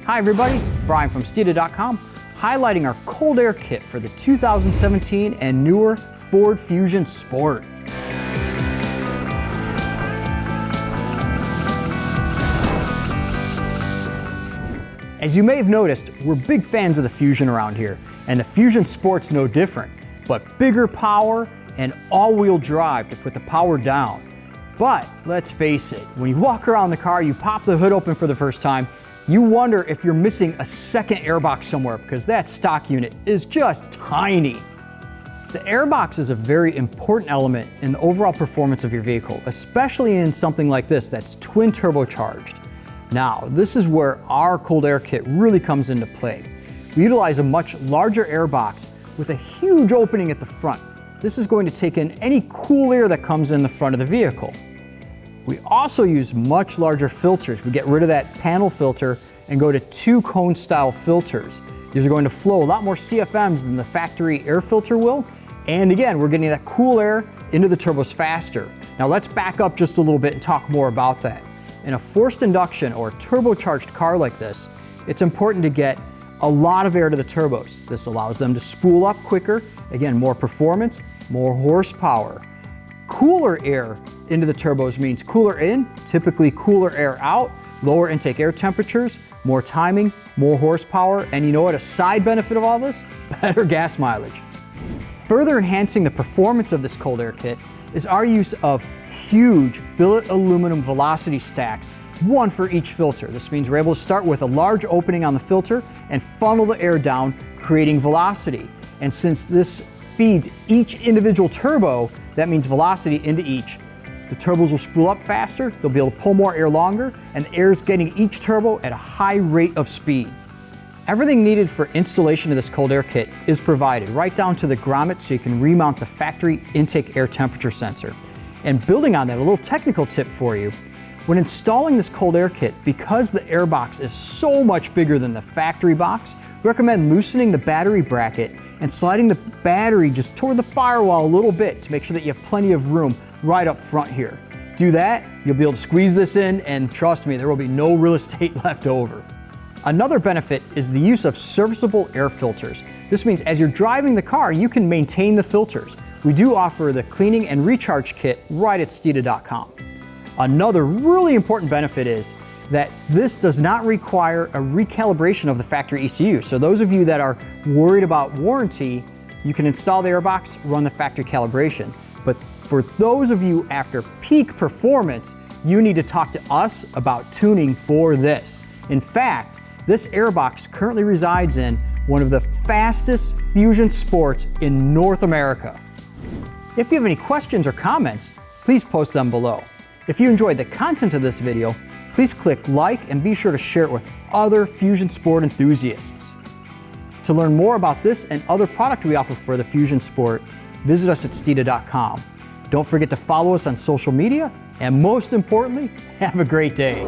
Hi everybody, Brian from Steeda.com, highlighting our cold air kit for the 2017 and newer Ford Fusion Sport. As you may have noticed, we're big fans of the Fusion around here, and the Fusion Sport's no different, but bigger power and all-wheel drive to put the power down. But let's face it, when you walk around the car, you pop the hood open for the first time, you wonder if you're missing a second airbox somewhere because that stock unit is just tiny. The airbox is a very important element in the overall performance of your vehicle, especially in something like this that's twin turbocharged. Now, this is where our cold air kit really comes into play. We utilize a much larger airbox with a huge opening at the front. This is going to take in any cool air that comes in the front of the vehicle. We also use much larger filters. We get rid of that panel filter and go to 2 cone style filters. These are going to flow a lot more CFMs than the factory air filter will. And again, we're getting that cool air into the turbos faster. Now let's back up just a little bit and talk more about that. In a forced induction or turbocharged car like this, it's important to get a lot of air to the turbos. This allows them to spool up quicker. Again, more performance, more horsepower. Cooler air into the turbos means cooler in, typically cooler air out, lower intake air temperatures, more timing, more horsepower, and you know what, a side benefit of all this? Better gas mileage. Further enhancing the performance of this cold air kit is our use of huge billet aluminum velocity stacks, one for each filter. This means we're able to start with a large opening on the filter and funnel the air down, creating velocity. And since this feeds each individual turbo, that means velocity into each. The turbos will spool up faster, they'll be able to pull more air longer, and the air is getting each turbo at a high rate of speed. Everything needed for installation of this cold air kit is provided, right down to the grommet so you can remount the factory intake air temperature sensor. And building on that, a little technical tip for you. When installing this cold air kit, because the airbox is so much bigger than the factory box, we recommend loosening the battery bracket and sliding the battery just toward the firewall a little bit to make sure that you have plenty of room right up front here. Do that, you'll be able to squeeze this in, and trust me, there will be no real estate left over. Another benefit is the use of serviceable air filters. This means as you're driving the car, you can maintain the filters. We do offer the cleaning and recharge kit right at Steeda.com. Another really important benefit is that this does not require a recalibration of the factory ECU. So those of you that are worried about warranty, you can install the airbox, run the factory calibration. But for those of you after peak performance, you need to talk to us about tuning for this. In fact, this airbox currently resides in one of the fastest Fusion Sports in North America. If you have any questions or comments, please post them below. If you enjoyed the content of this video, please click like and be sure to share it with other Fusion Sport enthusiasts. To learn more about this and other product we offer for the Fusion Sport, visit us at Steeda.com. Don't forget to follow us on social media, and most importantly, have a great day.